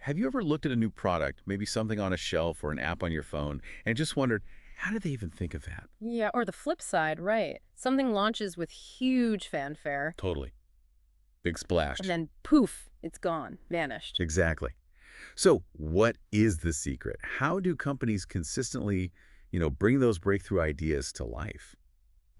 Have you ever looked at a new product, maybe something on a shelf or an app on your phone, and just wondered, how did they even think of that? Yeah, or the flip side, right. Something launches with huge fanfare, Totally. Big splash. and then poof, it's gone, vanished. Exactly. So what is the secret? How do companies consistently, bring those breakthrough ideas to life?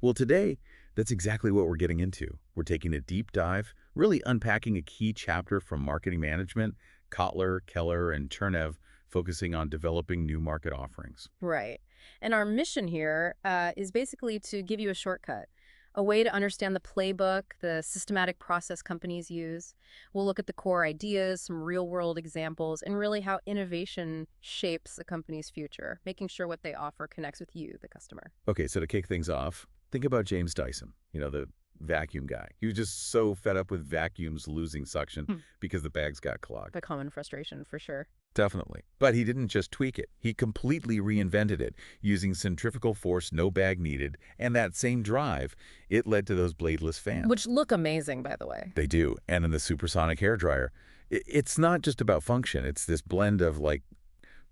Well, today, that's exactly what we're getting into. We're taking a deep dive, really unpacking a key chapter from marketing management, Kotler, Keller, and Chernev, focusing on developing new market offerings. Right. And our mission here is basically to give you a shortcut, a way to understand the playbook, the systematic process companies use. We'll look at the core ideas, some real-world examples, and really how innovation shapes a company's future, making sure what they offer connects with you, the customer. Okay, so to kick things off, think about James Dyson, the vacuum guy. He was just so fed up with vacuums losing suction Hmm. because the bags got clogged. The common frustration, for sure. Definitely. But he didn't just tweak it. He completely reinvented it, using centrifugal force, no bag needed, and that same drive, it led to those bladeless fans. Which look amazing, by the way. They do. And in the supersonic hairdryer, it's not just about function. It's this blend of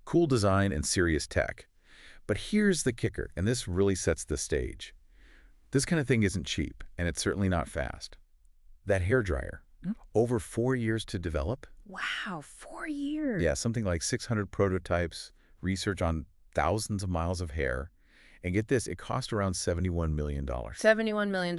cool design and serious tech. But here's the kicker, and this really sets the stage. This kind of thing isn't cheap, and it's certainly not fast. That hairdryer, over 4 years to develop? Wow, 4 years. Yeah, something like 600 prototypes, research on thousands of miles of hair. And get this, it cost around $71 million. $71 million.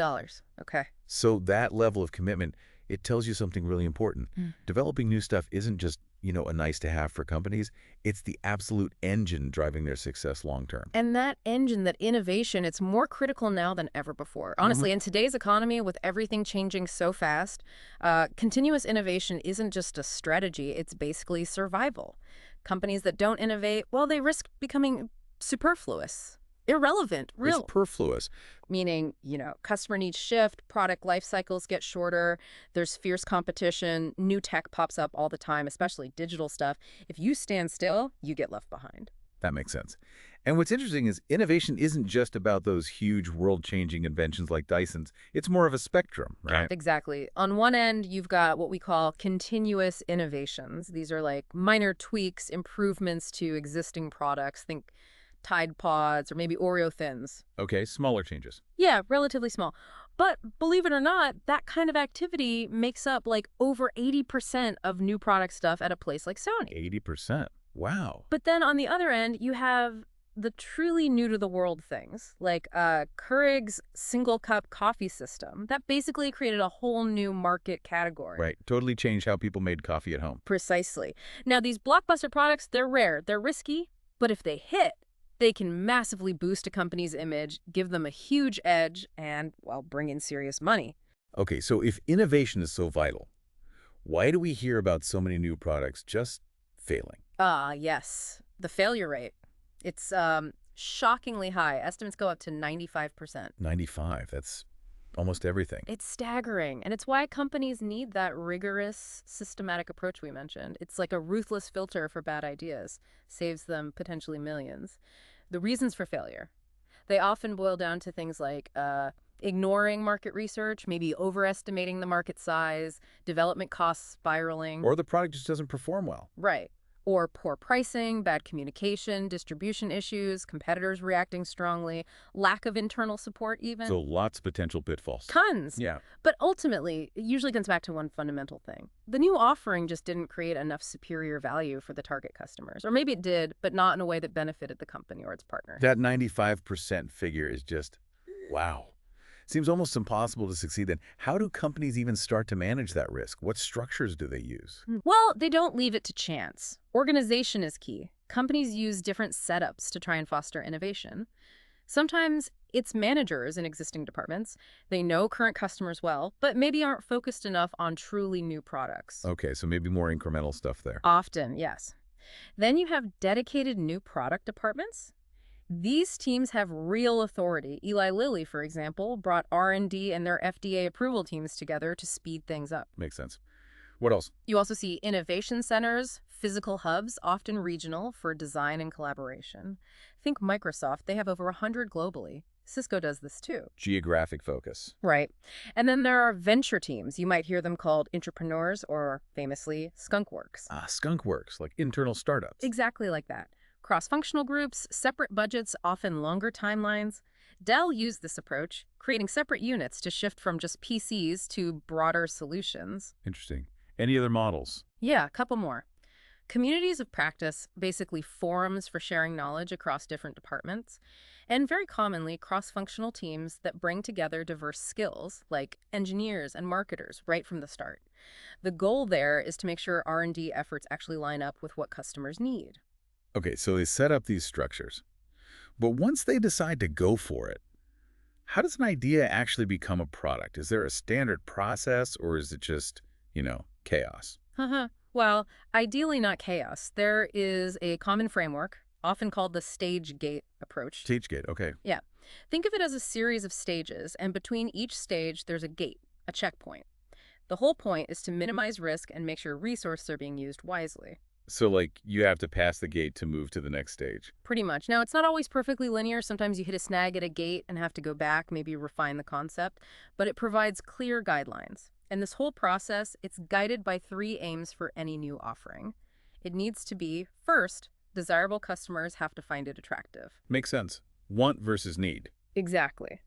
Okay. So that level of commitment, it tells you something really important. Developing new stuff isn't just, a nice to have for companies. It's the absolute engine driving their success long term. And that engine, that innovation, it's more critical now than ever before. Honestly, in today's economy, with everything changing so fast, continuous innovation isn't just a strategy, it's basically survival. Companies that don't innovate, well, they risk becoming superfluous, irrelevant, It's real. superfluous. Meaning, customer needs shift, product life cycles get shorter, there's fierce competition, new tech pops up all the time, especially digital stuff. If you stand still, you get left behind. That makes sense. And what's interesting is innovation isn't just about those huge world-changing inventions like Dyson's. It's more of a spectrum, right? Exactly. On one end, you've got what we call continuous innovations. These are like minor tweaks, improvements to existing products. Think Tide Pods or maybe Oreo Thins. Okay, smaller changes. Yeah, relatively small. But believe it or not, that kind of activity makes up like over 80% of new product stuff at a place like Sony. 80%. Wow. But then on the other end, you have the truly new to the world things, like Keurig's single cup coffee system. That basically created a whole new market category. Right. Totally changed how people made coffee at home. Precisely. Now, these blockbuster products, they're rare, they're risky, but if they hit, they can massively boost a company's image, give them a huge edge, and, well, bring in serious money. Okay, so if innovation is so vital, why do we hear about so many new products just failing? Yes. The failure rate. It's shockingly high. Estimates go up to 95%. 95, that's almost everything. It's staggering, and it's why companies need that rigorous, systematic approach we mentioned. It's like a ruthless filter for bad ideas, saves them potentially millions. The reasons for failure. They often boil down to things like ignoring market research, maybe overestimating the market size, development costs spiraling. Or the product just doesn't perform well. Right. Or poor pricing, bad communication, distribution issues, competitors reacting strongly, lack of internal support even. So lots of potential pitfalls. Tons. Yeah. But ultimately, it usually comes back to one fundamental thing. The new offering just didn't create enough superior value for the target customers. Or maybe it did, but not in a way that benefited the company or its partner. That 95% figure is just, wow. Seems almost impossible to succeed then. How do companies even start to manage that risk? What structures do they use? Well, they don't leave it to chance. Organization is key. Companies use different setups to try and foster innovation. Sometimes it's managers in existing departments. They know current customers well, but maybe aren't focused enough on truly new products. Okay, so maybe more incremental stuff there. Often, yes. Then you have dedicated new product departments. These teams have real authority. Eli Lilly, for example, brought R&D and their FDA approval teams together to speed things up. Makes sense. What else? You also see innovation centers, physical hubs, often regional, for design and collaboration. Think Microsoft, they have over 100 globally. Cisco does this too. Geographic focus. Right. And then there are venture teams. You might hear them called entrepreneurs or famously skunkworks. Ah, skunk works, like internal startups. Exactly like that. Cross-functional groups, separate budgets, often longer timelines. Dell used this approach, creating separate units to shift from just PCs to broader solutions. Interesting. Any other models? Yeah, a couple more. Communities of practice, basically forums for sharing knowledge across different departments, and very commonly cross-functional teams that bring together diverse skills like engineers and marketers right from the start. The goal there is to make sure R&D efforts actually line up with what customers need. Okay, so they set up these structures. But once they decide to go for it, how does an idea actually become a product? Is there a standard process or is it just, chaos? Haha. Well, ideally not chaos. There is a common framework, often called the stage gate approach. Stage gate, okay. Yeah. Think of it as a series of stages, and between each stage, there's a gate, a checkpoint. The whole point is to minimize risk and make sure resources are being used wisely. So, you have to pass the gate to move to the next stage. Pretty much. Now, it's not always perfectly linear. Sometimes you hit a snag at a gate and have to go back, maybe refine the concept, but it provides clear guidelines. And this whole process, it's guided by 3 aims for any new offering. It needs to be, first, desirable customers have to find it attractive. Makes sense. Want versus need. Exactly.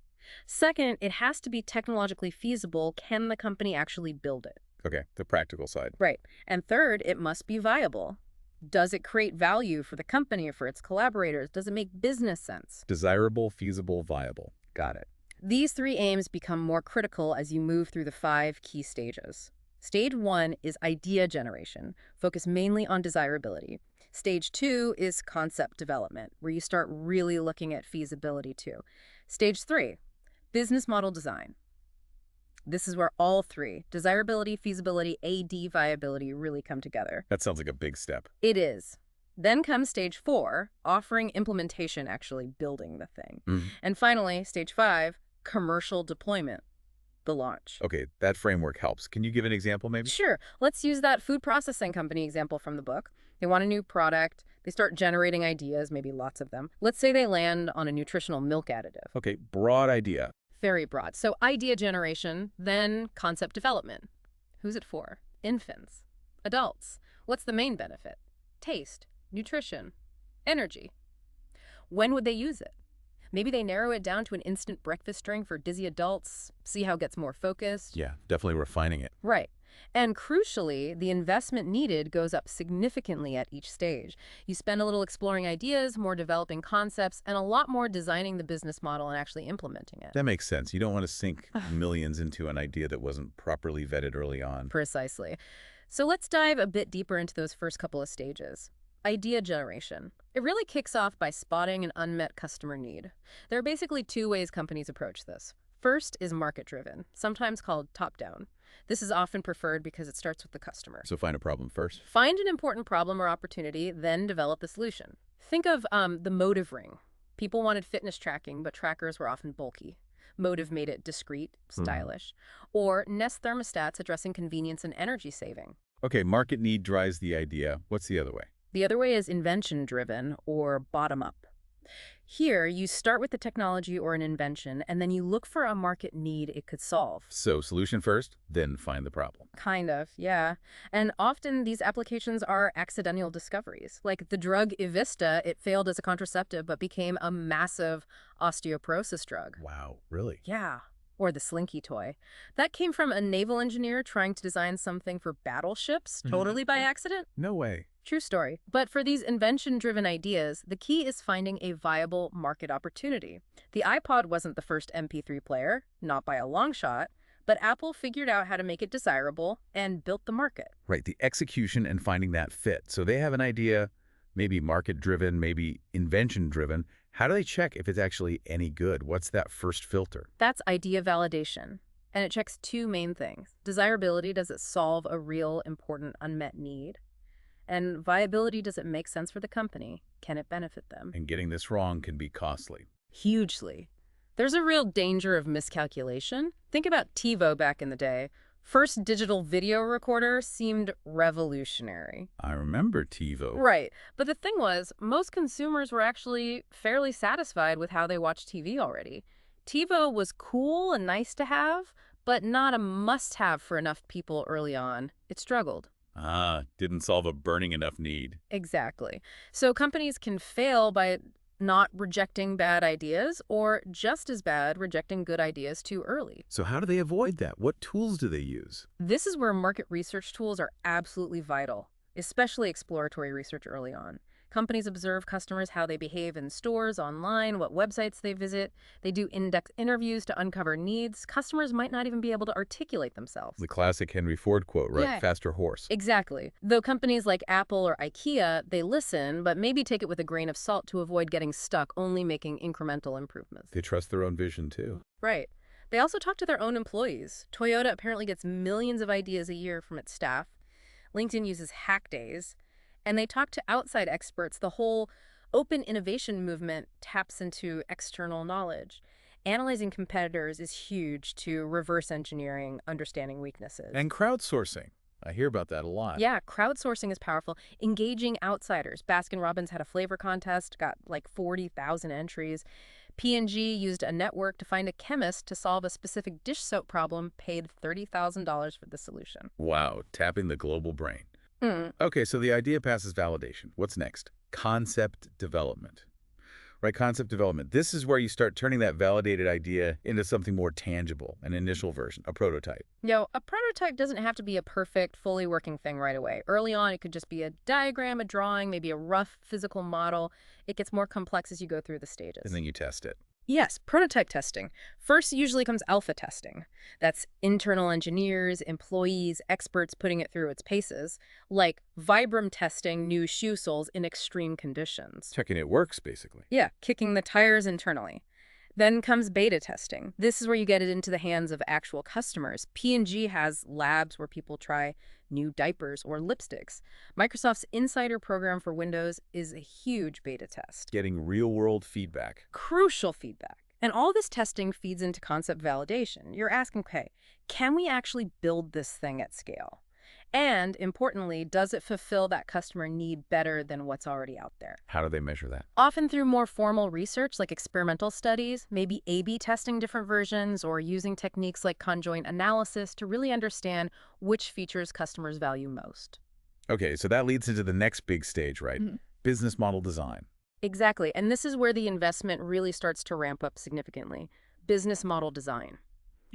Second, it has to be technologically feasible. Can the company actually build it? Okay, the practical side. Right. And third, it must be viable. Does it create value for the company or for its collaborators? Does it make business sense? Desirable, feasible, viable. Got it. These 3 aims become more critical as you move through the 5 key stages. Stage 1 is idea generation, focused mainly on desirability. Stage 2 is concept development, where you start really looking at feasibility too. Stage 3, business model design. This is where all 3, desirability, feasibility, AD viability, really come together. That sounds like a big step. It is. Then comes stage 4, offering implementation, actually building the thing. And finally, stage 5, commercial deployment, the launch. Okay, that framework helps. Can you give an example maybe? Sure. Let's use that food processing company example from the book. They want a new product. They start generating ideas, maybe lots of them. Let's say they land on a nutritional milk additive. Okay, broad idea. Very broad. So idea generation, then concept development. Who's it for? Infants. Adults. What's the main benefit? Taste. Nutrition. Energy. When would they use it? Maybe they narrow it down to an instant breakfast drink for dizzy adults, see how it gets more focused. Yeah, definitely refining it. Right. And crucially, the investment needed goes up significantly at each stage. You spend a little exploring ideas, more developing concepts, and a lot more designing the business model and actually implementing it. That makes sense. You don't want to sink millions into an idea that wasn't properly vetted early on. Precisely. So let's dive a bit deeper into those first couple of stages. Idea generation. It really kicks off by spotting an unmet customer need. There are basically 2 ways companies approach this. First is market-driven, sometimes called top-down. This is often preferred because it starts with the customer. So find a problem first. Find an important problem or opportunity, then develop the solution. Think of the Motive Ring. People wanted fitness tracking, but trackers were often bulky. Motive made it discreet, stylish. Or Nest thermostats addressing convenience and energy saving. Okay, market need drives the idea. What's the other way? The other way is invention-driven or bottom-up. Here, you start with the technology or an invention, and then you look for a market need it could solve. So solution first, then find the problem. Kind of, yeah. And often these applications are accidental discoveries. Like the drug Evista, it failed as a contraceptive but became a massive osteoporosis drug. Wow, really? Yeah. Or the Slinky toy. That came from a naval engineer trying to design something for battleships, totally by accident. No way. True story. But for these invention-driven ideas, the key is finding a viable market opportunity. The iPod wasn't the first MP3 player, not by a long shot, but Apple figured out how to make it desirable and built the market. Right, the execution and finding that fit. So they have an idea, maybe market-driven, maybe invention-driven. How do they check if it's actually any good? What's that first filter? That's idea validation. And it checks 2 main things. Desirability, does it solve a real, important, unmet need? And viability, does it make sense for the company? Can it benefit them? And getting this wrong can be costly. Hugely. There's a real danger of miscalculation. Think about TiVo back in the day. First digital video recorder seemed revolutionary. I remember TiVo. Right. But the thing was, most consumers were actually fairly satisfied with how they watched TV already. TiVo was cool and nice to have, but not a must-have for enough people early on. It struggled. Ah, didn't solve a burning enough need. Exactly. So companies can fail by not rejecting bad ideas, or just as bad, rejecting good ideas too early. So how do they avoid that? What tools do they use? This is where market research tools are absolutely vital, especially exploratory research early on. Companies observe customers, how they behave in stores, online, what websites they visit. They do in-depth interviews to uncover needs. Customers might not even be able to articulate themselves. The classic Henry Ford quote, right? Yeah. Faster horse. Exactly. Though companies like Apple or IKEA, they listen, but maybe take it with a grain of salt to avoid getting stuck only making incremental improvements. They trust their own vision, too. Right. They also talk to their own employees. Toyota apparently gets millions of ideas a year from its staff. LinkedIn uses hack days. And they talk to outside experts. The whole open innovation movement taps into external knowledge. Analyzing competitors is huge to reverse engineering, understanding weaknesses. And crowdsourcing. I hear about that a lot. Yeah, crowdsourcing is powerful. Engaging outsiders. Baskin-Robbins had a flavor contest, got like 40,000 entries. P&G used a network to find a chemist to solve a specific dish soap problem, paid $30,000 for the solution. Wow, tapping the global brain. Mm. Okay, so the idea passes validation. What's next? Concept development. Right, concept development. This is where you start turning that validated idea into something more tangible, an initial version, a prototype. A prototype doesn't have to be a perfect, fully working thing right away. Early on, it could just be a diagram, a drawing, maybe a rough physical model. It gets more complex as you go through the stages. And then you test it. Yes, prototype testing. First usually comes alpha testing. That's internal engineers, employees, experts putting it through its paces, like Vibram testing new shoe soles in extreme conditions. Checking it works, basically. Yeah, kicking the tires internally. Then comes beta testing. This is where you get it into the hands of actual customers. P&G has labs where people try new diapers or lipsticks. Microsoft's Insider program for Windows is a huge beta test. Getting real-world feedback. Crucial feedback. And all this testing feeds into concept validation. You're asking, okay, can we actually build this thing at scale? And importantly, does it fulfill that customer need better than what's already out there? How do they measure that? Often through more formal research like experimental studies, maybe A/B testing different versions, or using techniques like conjoint analysis to really understand which features customers value most. Okay, so that leads into the next big stage, right? Business model design. Exactly. And this is where the investment really starts to ramp up significantly. Business model design.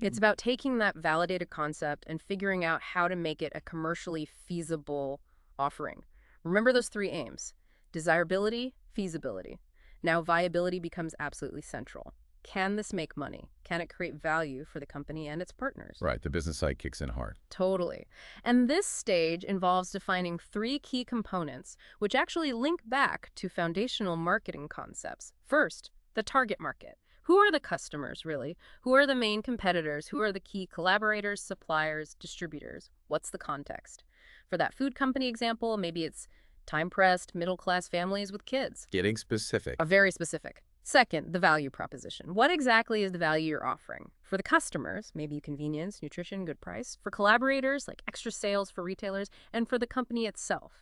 It's about taking that validated concept and figuring out how to make it a commercially feasible offering. Remember those three aims: desirability, feasibility. Now viability becomes absolutely central. Can this make money? Can it create value for the company and its partners? Right, the business side kicks in hard. Totally. And this stage involves defining three key components, which actually link back to foundational marketing concepts. First, the target market. Who are the customers, really? Who are the main competitors? Who are the key collaborators, suppliers, distributors? What's the context? For that food company example, maybe it's time-pressed, middle-class families with kids. Getting specific. Very specific. Second, the value proposition. What exactly is the value you're offering? For the customers, maybe convenience, nutrition, good price. For collaborators, like extra sales for retailers. And for the company itself,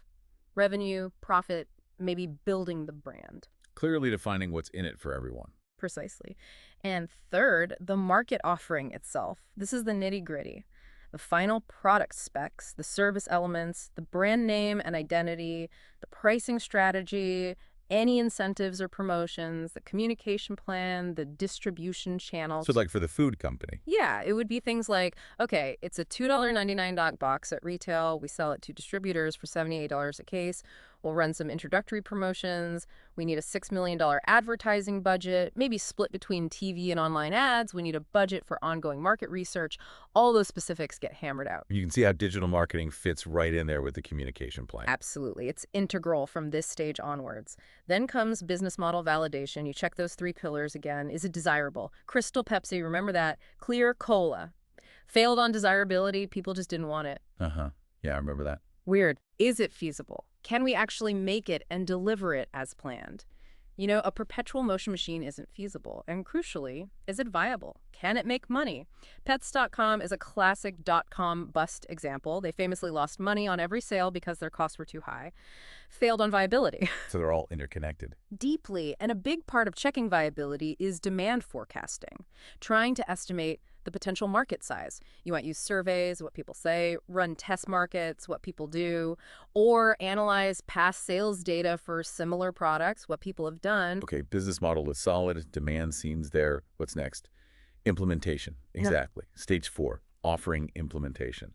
revenue, profit, maybe building the brand. Clearly defining what's in it for everyone. Precisely. And third, the market offering itself. This is the nitty-gritty. The final product specs, the service elements, the brand name and identity, the pricing strategy, any incentives or promotions, the communication plan, the distribution channels. So like for the food company. Yeah, it would be things like, okay, it's a $2.99 dog box at retail. We sell it to distributors for $78 a case. We'll run some introductory promotions. We need a $6 million advertising budget, maybe split between TV and online ads. We need a budget for ongoing market research. All those specifics get hammered out. You can see how digital marketing fits right in there with the communication plan. Absolutely. It's integral from this stage onwards. Then comes business model validation. You check those three pillars again. Is it desirable? Crystal Pepsi, remember that. Clear Cola. Failed on desirability. People just didn't want it. Yeah, I remember that. Weird. Is it feasible? Can we actually make it and deliver it as planned? A perpetual motion machine isn't feasible. And crucially, is it viable? Can it make money? Pets.com is a classic dot-com bust example. They famously lost money on every sale because their costs were too high. Failed on viability. So they're all interconnected. Deeply. And a big part of checking viability is demand forecasting, trying to estimate the potential market size. You might use surveys, what people say, run test markets, what people do, or analyze past sales data for similar products, what people have done. Okay, business model is solid. Demand seems there. What's next? Implementation. Exactly. Stage 4, offering implementation.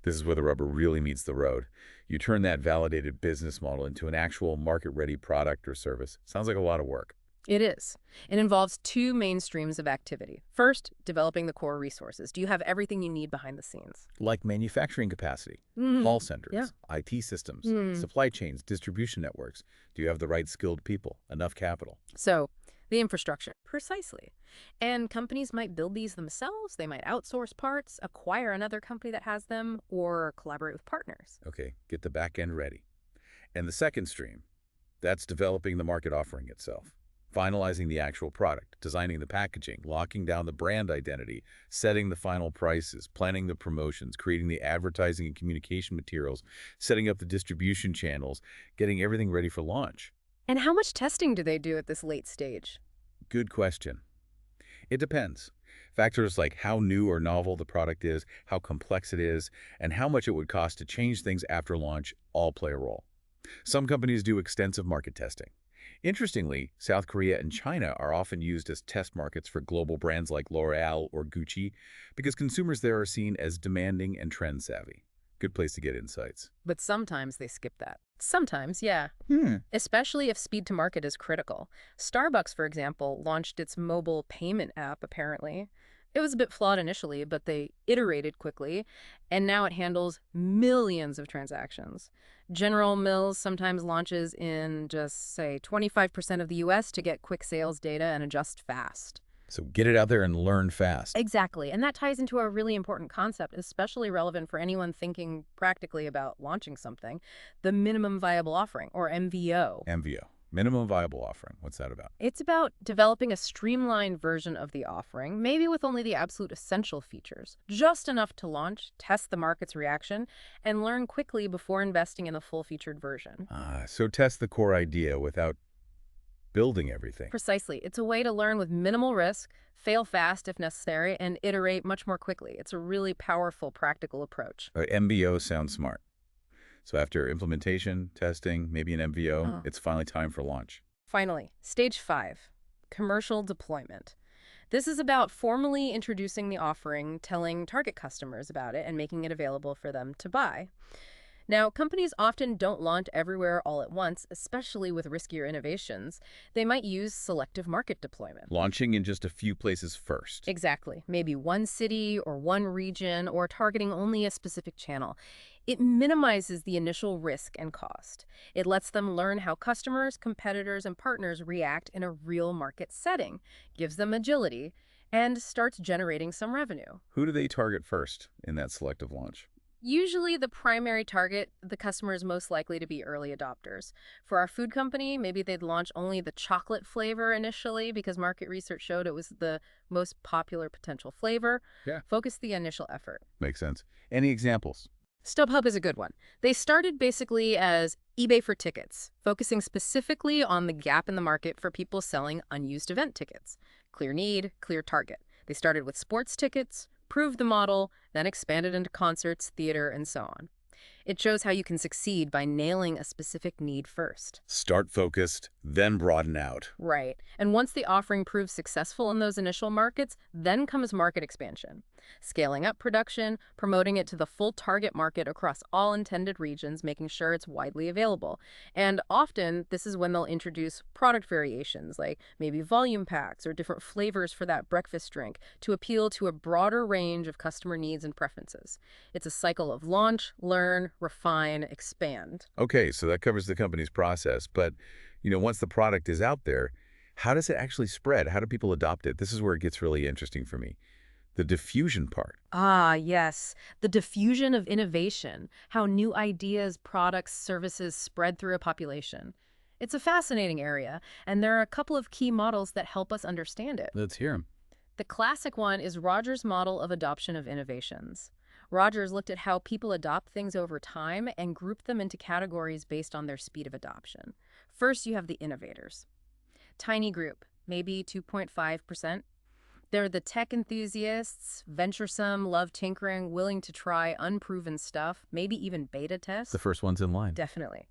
This is where the rubber really meets the road. You turn that validated business model into an actual market-ready product or service. Sounds like a lot of work. It is. It involves two main streams of activity. First, developing the core resources. Do you have everything you need behind the scenes? Like manufacturing capacity, call centers, IT systems, supply chains, distribution networks. Do you have the right skilled people, enough capital? So, the infrastructure. Precisely. And companies might build these themselves. They might outsource parts, acquire another company that has them, or collaborate with partners. Okay, get the back end ready. And the second stream, that's developing the market offering itself. Finalizing the actual product, designing the packaging, locking down the brand identity, setting the final prices, planning the promotions, creating the advertising and communication materials, setting up the distribution channels, getting everything ready for launch. And how much testing do they do at this late stage? Good question. It depends. Factors like how new or novel the product is, how complex it is, and how much it would cost to change things after launch all play a role. Some companies do extensive market testing. Interestingly, South Korea and China are often used as test markets for global brands like L'Oreal or Gucci because consumers there are seen as demanding and trend-savvy. Good place to get insights. But sometimes they skip that. Sometimes, yeah. Especially if speed to market is critical. Starbucks, for example, launched its mobile payment app, apparently. It was a bit flawed initially, but they iterated quickly, and now it handles millions of transactions. General Mills sometimes launches in just, say, 25% of the US to get quick sales data and adjust fast. So get it out there and learn fast. Exactly, and that ties into a really important concept, especially relevant for anyone thinking practically about launching something, the minimum viable offering, or MVO. MVO, minimum viable offering. What's that about? It's about developing a streamlined version of the offering, maybe with only the absolute essential features, just enough to launch, test the market's reaction, and learn quickly before investing in the full-featured version. So test the core idea without building everything. Precisely. It's a way to learn with minimal risk, fail fast if necessary, and iterate much more quickly. It's a really powerful, practical approach. MVO sounds smart. So after implementation, testing, maybe an MVO, it's finally time for launch. Finally, stage 5, commercial deployment. This is about formally introducing the offering, telling target customers about it, and making it available for them to buy. Now, companies often don't launch everywhere all at once, especially with riskier innovations. They might use selective market deployment. Launching in just a few places first. Exactly. Maybe one city or one region, or targeting only a specific channel. It minimizes the initial risk and cost. It lets them learn how customers, competitors, and partners react in a real market setting, gives them agility, and starts generating some revenue. Who do they target first in that selective launch? Usually the primary target, the customer is most likely to be early adopters. For our food company, maybe they'd launch only the chocolate flavor initially because market research showed it was the most popular potential flavor. Focus the initial effort. Makes sense. Any examples? StubHub is a good one. They started basically as eBay for tickets, focusing specifically on the gap in the market for people selling unused event tickets. Clear need, clear target. They started with sports tickets, proved the model, then expanded into concerts, theater, and so on. It shows how you can succeed by nailing a specific need first. Start focused, then broaden out. Right. And once the offering proves successful in those initial markets, then comes market expansion. Scaling up production, promoting it to the full target market across all intended regions, making sure it's widely available. And often, this is when they'll introduce product variations, like maybe volume packs or different flavors for that breakfast drink, to appeal to a broader range of customer needs and preferences. It's a cycle of launch, learn, refine, expand. Okay, so that covers the company's process. But, once the product is out there, how does it actually spread? How do people adopt it? This is where it gets really interesting for me. The diffusion part. Ah, yes. The diffusion of innovation, how new ideas, products, services spread through a population. It's a fascinating area, and there are a couple of key models that help us understand it. Let's hear them. The classic one is Rogers' model of adoption of innovations. Rogers looked at how people adopt things over time and grouped them into categories based on their speed of adoption. First, you have the innovators. Tiny group, maybe 2.5%. They're the tech enthusiasts, venturesome, love tinkering, willing to try unproven stuff, maybe even beta test. The first one's in line. Definitely.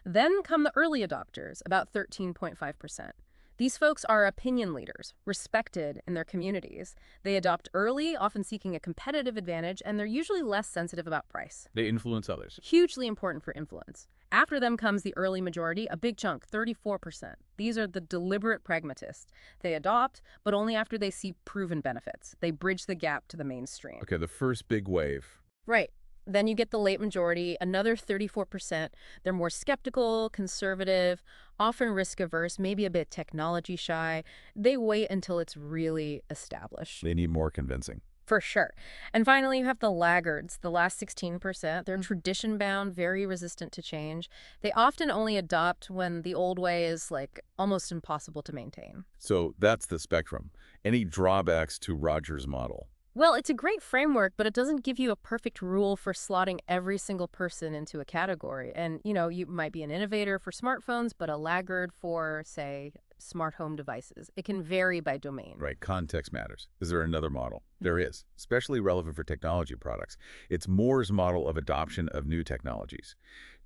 Then come the early adopters, about 13.5%. These folks are opinion leaders, respected in their communities. They adopt early, often seeking a competitive advantage, and they're usually less sensitive about price. They influence others. Hugely important for influence. After them comes the early majority, a big chunk, 34%. These are the deliberate pragmatists. They adopt, but only after they see proven benefits. They bridge the gap to the mainstream. Okay, the first big wave. Right. Then you get the late majority, another 34%. They're more skeptical, conservative, often risk-averse, maybe a bit technology shy. They wait until it's really established. They need more convincing. For sure. And finally, you have the laggards, the last 16%. They're tradition-bound, very resistant to change. They often only adopt when the old way is, like, almost impossible to maintain. So that's the spectrum. Any drawbacks to Rogers' model? Well, it's a great framework, but it doesn't give you a perfect rule for slotting every single person into a category. And, you might be an innovator for smartphones, but a laggard for, say, smart home devices. It can vary by domain. Right, context matters. Is there another model? There is, especially relevant for technology products. It's Moore's model of adoption of new technologies.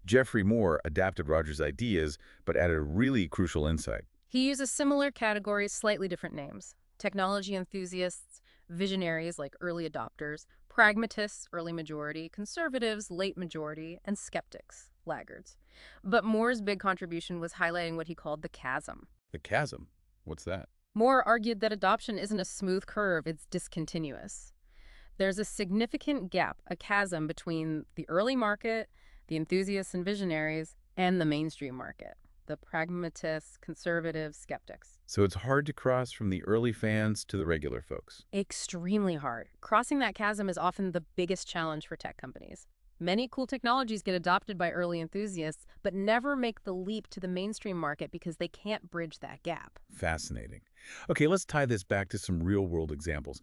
Geoffrey Moore adapted Rogers' ideas, but added a really crucial insight. He uses similar categories, slightly different names. Technology enthusiasts, visionaries like early adopters, pragmatists, early majority, conservatives, late majority, and skeptics, laggards. But Moore's big contribution was highlighting what he called the chasm. The chasm? What's that? Moore argued that adoption isn't a smooth curve, it's discontinuous. There's a significant gap, a chasm between the early market, the enthusiasts and visionaries, and the mainstream market, the pragmatists, conservatives, skeptics. So it's hard to cross from the early fans to the regular folks. Extremely hard. Crossing that chasm is often the biggest challenge for tech companies. Many cool technologies get adopted by early enthusiasts, but never make the leap to the mainstream market because they can't bridge that gap. Fascinating. Okay, let's tie this back to some real-world examples.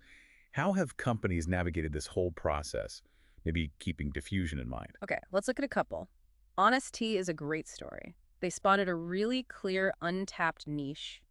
How have companies navigated this whole process, maybe keeping diffusion in mind? Okay, let's look at a couple. Honest Tea is a great story. They spotted a really clear, untapped niche.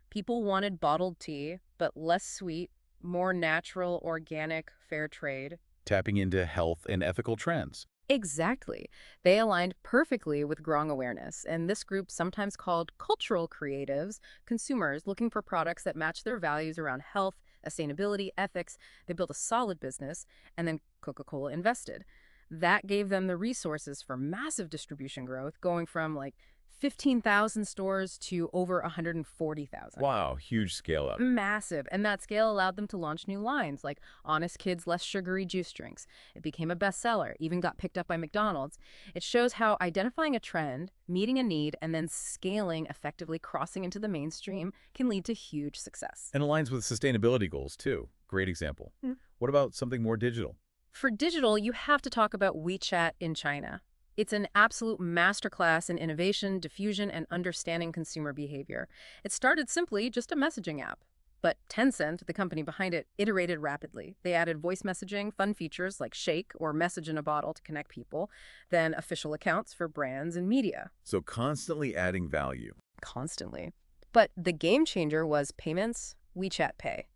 People wanted bottled tea, but less sweet, more natural, organic, fair trade. Tapping into health and ethical trends. Exactly. They aligned perfectly with growing awareness, and this group, sometimes called cultural creatives, consumers looking for products that match their values around health, sustainability, ethics. They built a solid business, and then Coca-Cola invested. That gave them the resources for massive distribution growth, going from like 15,000 stores to over 140,000. Wow, huge scale up. Massive. And that scale allowed them to launch new lines like Honest Kids Less Sugary juice drinks. It became a bestseller, even got picked up by McDonald's. It shows how identifying a trend, meeting a need, and then scaling, effectively crossing into the mainstream, can lead to huge success. And aligns with sustainability goals, too. Great example. What about something more digital? For digital, you have to talk about WeChat in China. It's an absolute masterclass in innovation, diffusion, and understanding consumer behavior. It started simply just a messaging app. But Tencent, the company behind it, iterated rapidly. They added voice messaging, fun features like Shake or Message in a Bottle to connect people, then official accounts for brands and media. So constantly adding value. Constantly. But the game changer was payments, WeChat Pay.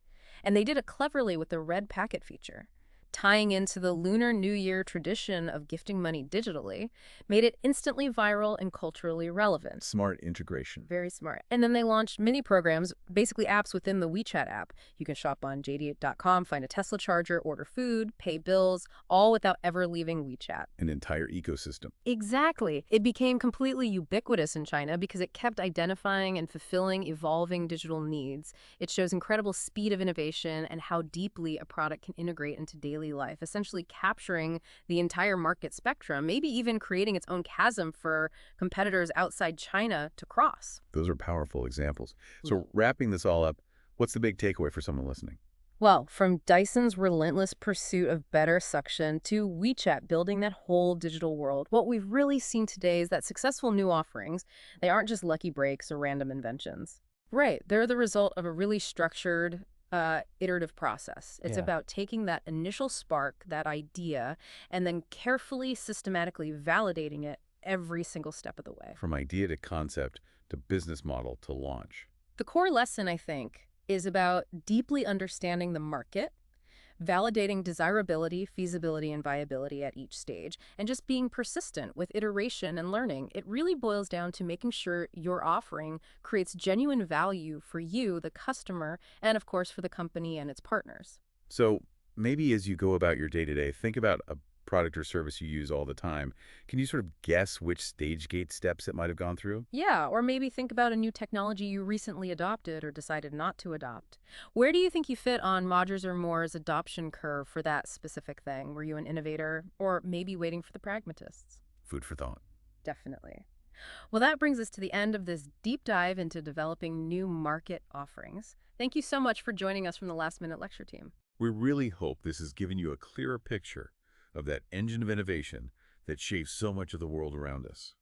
And they did it cleverly with the red packet feature. Tying into the Lunar New Year tradition of gifting money digitally, made it instantly viral and culturally relevant. Smart integration. Very smart. And then they launched mini programs, basically apps within the WeChat app. You can shop on JD.com, find a Tesla charger, order food, pay bills, all without ever leaving WeChat. An entire ecosystem. Exactly. It became completely ubiquitous in China because it kept identifying and fulfilling evolving digital needs. It shows incredible speed of innovation and how deeply a product can integrate into daily life, essentially capturing the entire market spectrum, maybe even creating its own chasm for competitors outside China to cross. Those are powerful examples. So wrapping this all up, what's the big takeaway for someone listening? Well, from Dyson's relentless pursuit of better suction to WeChat building that whole digital world, what we've really seen today is that successful new offerings, they aren't just lucky breaks or random inventions. Right, they're the result of a really structured, iterative process. It's Yeah. about taking that initial spark, that idea, and then carefully, systematically validating it every single step of the way. From idea to concept to business model to launch. The core lesson, I think, is about deeply understanding the market, validating desirability, feasibility, and viability at each stage, and just being persistent with iteration and learning. It really boils down to making sure your offering creates genuine value for you, the customer, and of course for the company and its partners. So maybe as you go about your day-to-day, think about a product or service you use all the time. Can you sort of guess which stage gate steps it might have gone through? Yeah, or maybe think about a new technology you recently adopted or decided not to adopt. Where do you think you fit on Modgers or Moore's adoption curve for that specific thing? Were you an innovator or maybe waiting for the pragmatists? Food for thought. Definitely. Well, that brings us to the end of this deep dive into developing new market offerings. Thank you so much for joining us from the Last Minute Lecture team. We really hope this has given you a clearer picture of that engine of innovation that shapes so much of the world around us.